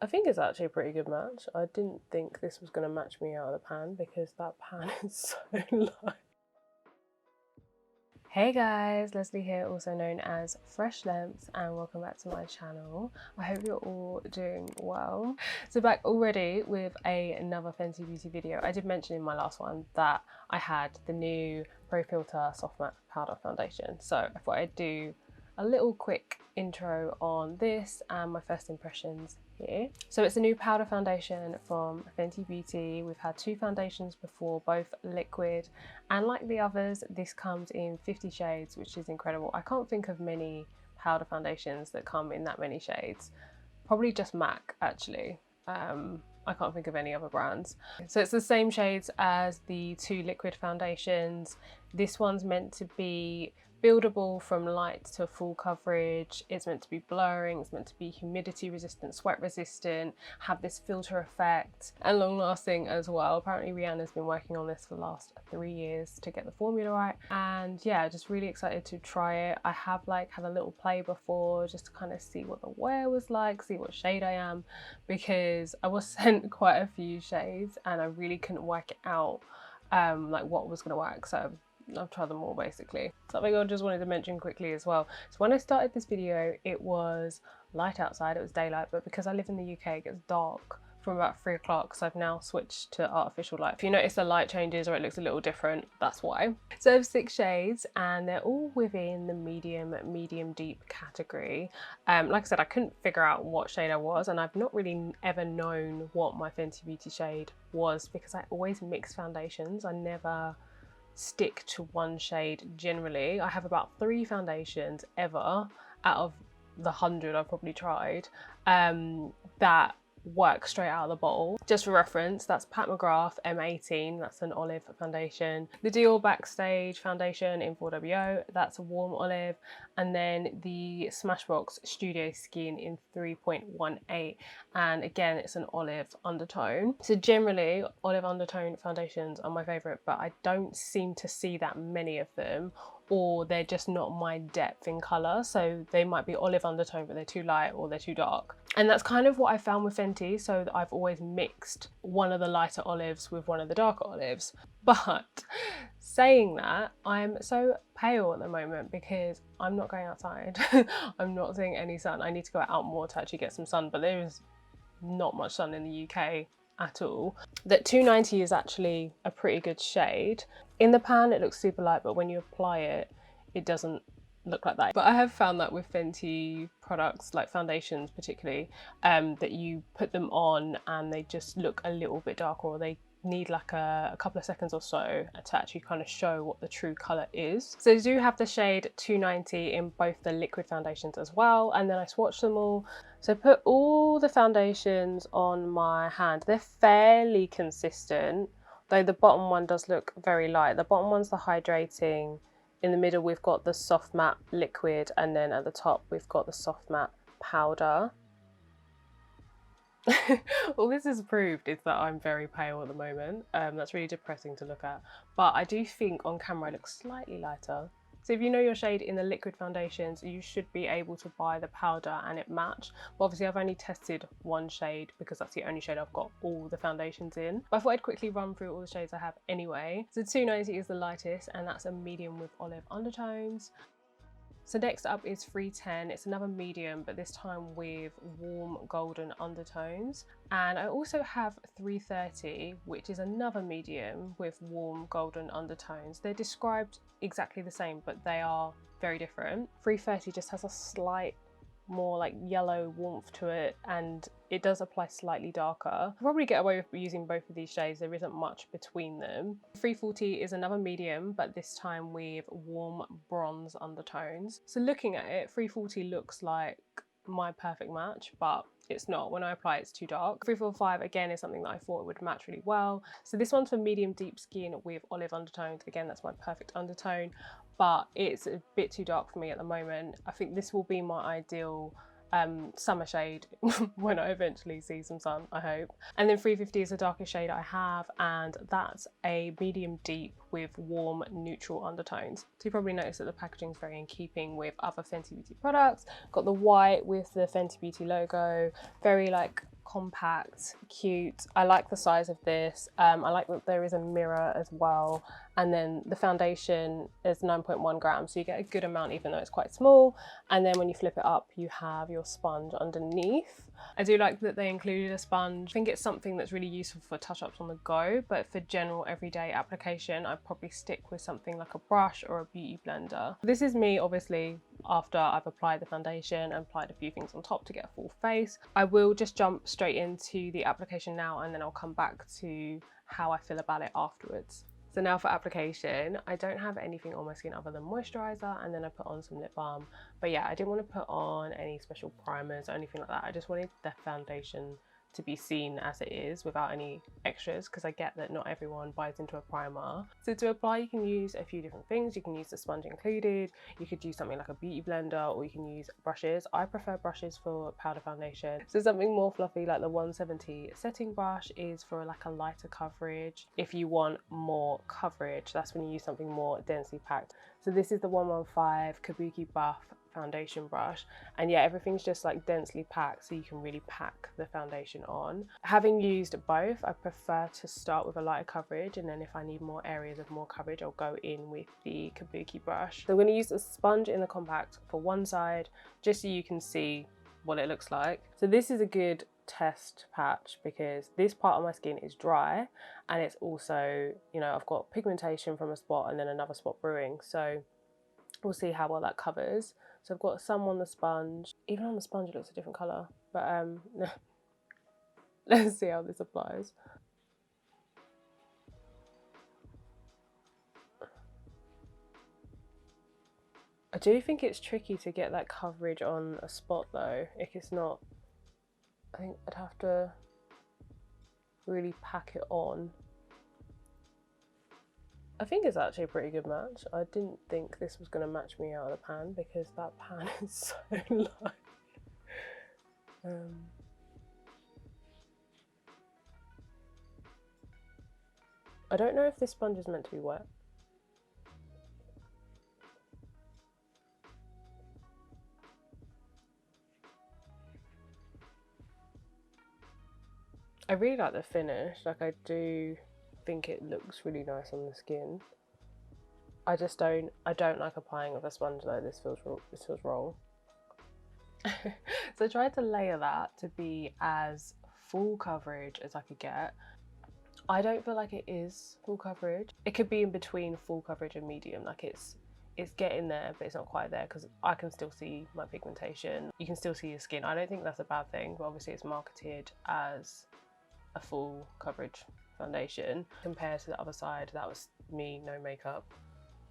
I think it's actually a pretty good match. I didn't think this was going to match me out of the pan because that pan is so light. Hey guys, Leslie here, also known as Fresh Lengths, and welcome back to my channel. I hope you're all doing well. So back already with another Fenty Beauty video. I did mention in my last one that I had the new Pro Filt'r Soft Matte Powder Foundation. So I thought I'd do a little quick intro on this and my first impressions here. So it's a new powder foundation from Fenty Beauty. We've had two foundations before, both liquid, and like the others, this comes in 50 shades, which is incredible. I can't think of many powder foundations that come in that many shades. Probably just MAC actually. I can't think of any other brands. So it's the same shades as the two liquid foundations. This one's meant to be buildable from light to full coverage. It's meant to be blurring, it's meant to be humidity resistant, sweat resistant, have this filter effect, and long lasting as well. Apparently Rihanna's been working on this for the last 3 years to get the formula right, and yeah, just really excited to try it. I have had a little play before just to kind of see what the wear was like, see what shade I am, because I was sent quite a few shades and I really couldn't work it out like what was going to work. So I've tried them all basically. Something I just wanted to mention quickly as well. So when I started this video, it was light outside, it was daylight, but because I live in the UK, it gets dark from about 3 o'clock, so I've now switched to artificial light. If you notice the light changes or it looks a little different, that's why. So I have 6 shades and they're all within the medium deep category. Like I said, I couldn't figure out what shade I was, and I've not really ever known what my Fenty Beauty shade was because I always mix foundations. I never stick to one shade generally. I have about 3 foundations ever out of the 100 I've probably tried that work straight out of the bottle. Just for reference, that's Pat McGrath M18, that's an olive foundation. The Dior Backstage foundation in 4WO, that's a warm olive. And then the Smashbox Studio Skin in 3.18, and again it's an olive undertone. So generally olive undertone foundations are my favourite, but I don't seem to see that many of them, or they're just not my depth in colour. So they might be olive undertone but they're too light or they're too dark. And that's kind of what I found with Fenty, so I've always mixed one of the lighter olives with one of the darker olives. But saying that, I'm so pale at the moment because I'm not going outside. I'm not seeing any sun. I need to go out more to actually get some sun, but there is not much sun in the UK at all. That 290 is actually a pretty good shade. In the pan it looks super light, but when you apply it, it doesn't look like that. But I have found that with Fenty products, like foundations particularly, that you put them on and they just look a little bit darker, or they need like a couple of seconds or so to actually kind of show what the true colour is. So I do have the shade 290 in both the liquid foundations as well, and then I swatched them all. So I put all the foundations on my hand. They're fairly consistent, though the bottom one does look very light. The bottom one's the hydrating. In the middle we've got the soft matte liquid, and then at the top we've got the soft matte powder. All this has proved is that I'm very pale at the moment. That's really depressing to look at, but I do think on camera I look slightly lighter. So if you know your shade in the liquid foundations, you should be able to buy the powder and it match. But obviously I've only tested one shade because that's the only shade I've got all the foundations in. But I thought I'd quickly run through all the shades I have anyway. So 290 is the lightest, and that's a medium with olive undertones. So next up is 310. It's another medium, but this time with warm golden undertones. And I also have 330, which is another medium with warm golden undertones. They're described exactly the same, but they are very different. 330 just has a slight more like yellow warmth to it, and it does apply slightly darker. I'll probably get away with using both of these shades, there isn't much between them. 340 is another medium, but this time with warm bronze undertones. So looking at it, 340 looks like my perfect match, but it's not. When I apply it's too dark. 345 again is something that I thought would match really well. So this one's for medium deep skin with olive undertones. Again, that's my perfect undertone, but it's a bit too dark for me at the moment. I think this will be my ideal summer shade when I eventually see some sun, I hope. And then 350 is the darkest shade I have, and that's a medium deep with warm neutral undertones. So you probably noticed that the packaging is very in keeping with other Fenty Beauty products. Got the white with the Fenty Beauty logo, very like compact, cute. I like the size of this. I like that there is a mirror as well. And then the foundation is 9.1 grams, so you get a good amount even though it's quite small. And then when you flip it up, you have your sponge underneath. I do like that they included a sponge. I think it's something that's really useful for touch-ups on the go, but for general everyday application, I'd probably stick with something like a brush or a beauty blender. This is me obviously after I've applied the foundation and applied a few things on top to get a full face. I will just jump straight into the application now, and then I'll come back to how I feel about it afterwards. So now for application, I don't have anything on my skin other than moisturizer, and then I put on some lip balm. But yeah, I didn't want to put on any special primers or anything like that. I just wanted the foundation to be seen as it is without any extras, because I get that not everyone buys into a primer. So to apply, you can use a few different things. You can use the sponge included, you could use something like a beauty blender, or you can use brushes. I prefer brushes for powder foundation. So something more fluffy like the 170 setting brush is for like a lighter coverage. If you want more coverage, that's when you use something more densely packed. So this is the 115 Kabuki Buff foundation brush, and yeah, everything's just like densely packed, so you can really pack the foundation on. Having used both, I prefer to start with a lighter coverage, and then if I need more areas of more coverage, I'll go in with the Kabuki brush. So I'm going to use a sponge in the compact for one side, just so you can see what it looks like. So this is a good test patch because this part of my skin is dry, and it's also, you know, I've got pigmentation from a spot and then another spot brewing, so we'll see how well that covers. So I've got some on the sponge. Even on the sponge it looks a different colour, but let's see how this applies. I do think it's tricky to get that coverage on a spot though. If it's not, I think I'd have to really pack it on. I think it's actually a pretty good match. I didn't think this was going to match me out of the pan because that pan is so light. I don't know if this sponge is meant to be wet. I really like the finish. Like, I do think it looks really nice on the skin. I don't like applying with a sponge though. This feels wrong. So I tried to layer that to be as full coverage as I could get. I don't feel like it is full coverage. It could be in between full coverage and medium. Like it's getting there, but it's not quite there because I can still see my pigmentation. You can still see your skin. I don't think that's a bad thing, but obviously it's marketed as a full coverage foundation compared to the other side. That was me, no makeup,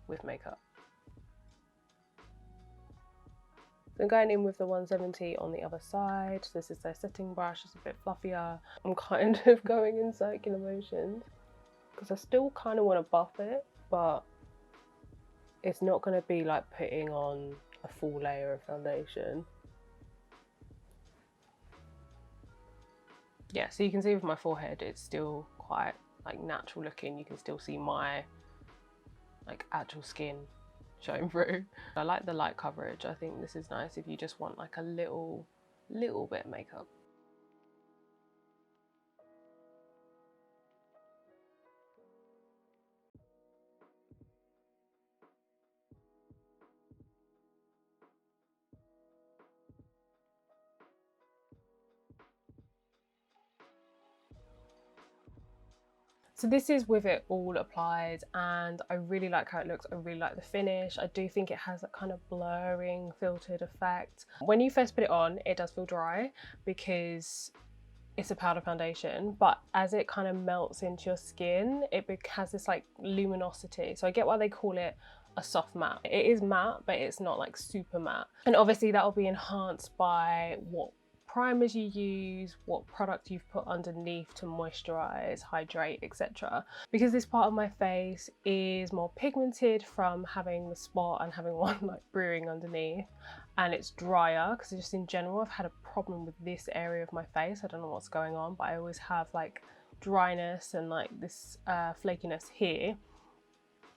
with makeup. So I'm going in with the 170 on the other side. This is their setting brush, it's a bit fluffier. I'm kind of going in circular motions because I still kind of want to buff it, but it's not going to be like putting on a full layer of foundation. Yeah, so you can see with my forehead, it's still quite like natural looking. You can still see my like actual skin showing through. I like the light coverage. I think this is nice if you just want like a little bit of makeup. So this is with it all applied, and I really like how it looks. I really like the finish. I do think it has that kind of blurring, filtered effect. When you first put it on, it does feel dry because it's a powder foundation, but as it kind of melts into your skin, it has this like luminosity. So I get why they call it a soft matte. It is matte, but it's not like super matte. And obviously that will be enhanced by what primers you use, what product you've put underneath to moisturize, hydrate, etc. Because this part of my face is more pigmented from having the spot and having one like brewing underneath, and it's drier because just in general I've had a problem with this area of my face. I don't know what's going on, but I always have like dryness and like this flakiness here.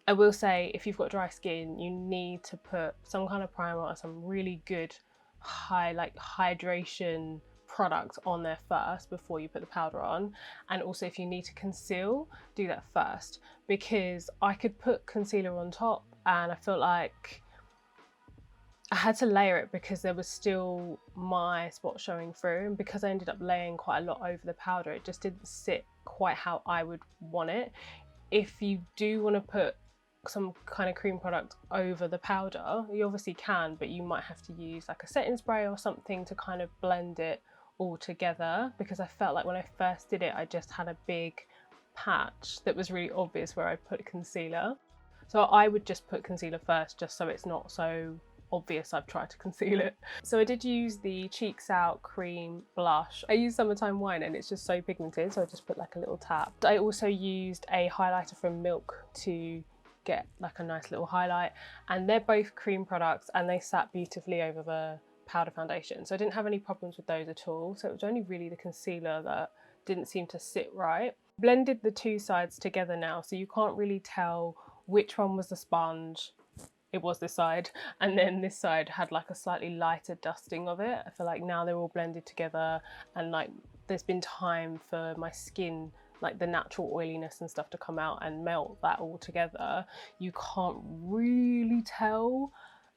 I will say if you've got dry skin, you need to put some kind of primer or some really good high like hydration product on there first before you put the powder on. And also if you need to conceal, do that first, because I could put concealer on top and I felt like I had to layer it because there was still my spot showing through, and because I ended up laying quite a lot over the powder, it just didn't sit quite how I would want it. If you do want to put some kind of cream product over the powder, you obviously can, but you might have to use like a setting spray or something to kind of blend it all together, because I felt like when I first did it I just had a big patch that was really obvious where I put concealer. So I would just put concealer first, just so it's not so obvious I've tried to conceal it. So I did use the Cheeks Out cream blush. I used Summertime Wine and it's just so pigmented, so I just put like a little tap. I also used a highlighter from Milk to get like a nice little highlight, and they're both cream products and they sat beautifully over the powder foundation, so I didn't have any problems with those at all. So it was only really the concealer that didn't seem to sit right. Blended the two sides together now, so you can't really tell which one was the sponge. It was this side, and then this side had like a slightly lighter dusting of it. I feel like now they're all blended together, and like there's been time for my skin, like the natural oiliness and stuff, to come out and melt that all together. You can't really tell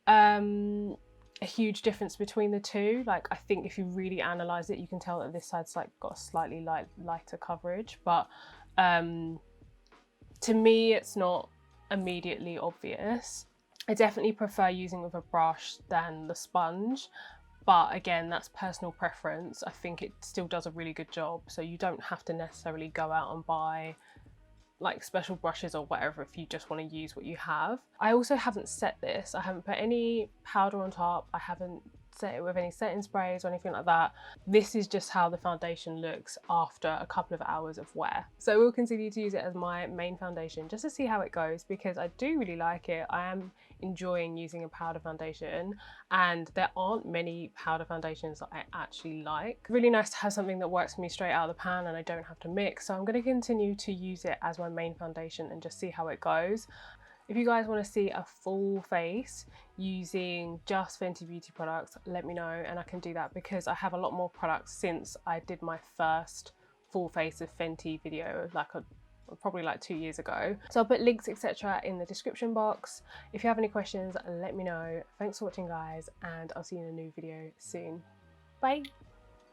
a huge difference between the two. Like I think if you really analyze it, you can tell that this side's like got a slightly lighter coverage, but to me it's not immediately obvious. I definitely prefer using with a brush than the sponge, but again, that's personal preference. I think it still does a really good job, so you don't have to necessarily go out and buy like special brushes or whatever if you just want to use what you have. I also haven't set this. I haven't put any powder on top. I haven't set it with any setting sprays or anything like that. This is just how the foundation looks after a couple of hours of wear. So we'll continue to use it as my main foundation just to see how it goes, because I do really like it. I am enjoying using a powder foundation, and there aren't many powder foundations that I actually like. Really nice to have something that works for me straight out of the pan and I don't have to mix. So I'm going to continue to use it as my main foundation and just see how it goes. If you guys want to see a full face using just Fenty Beauty products, let me know and I can do that, because I have a lot more products since I did my first full face of Fenty video probably like 2 years ago. So I'll put links etc in the description box. If you have any questions, let me know. Thanks for watching guys, and I'll see you in a new video soon. Bye!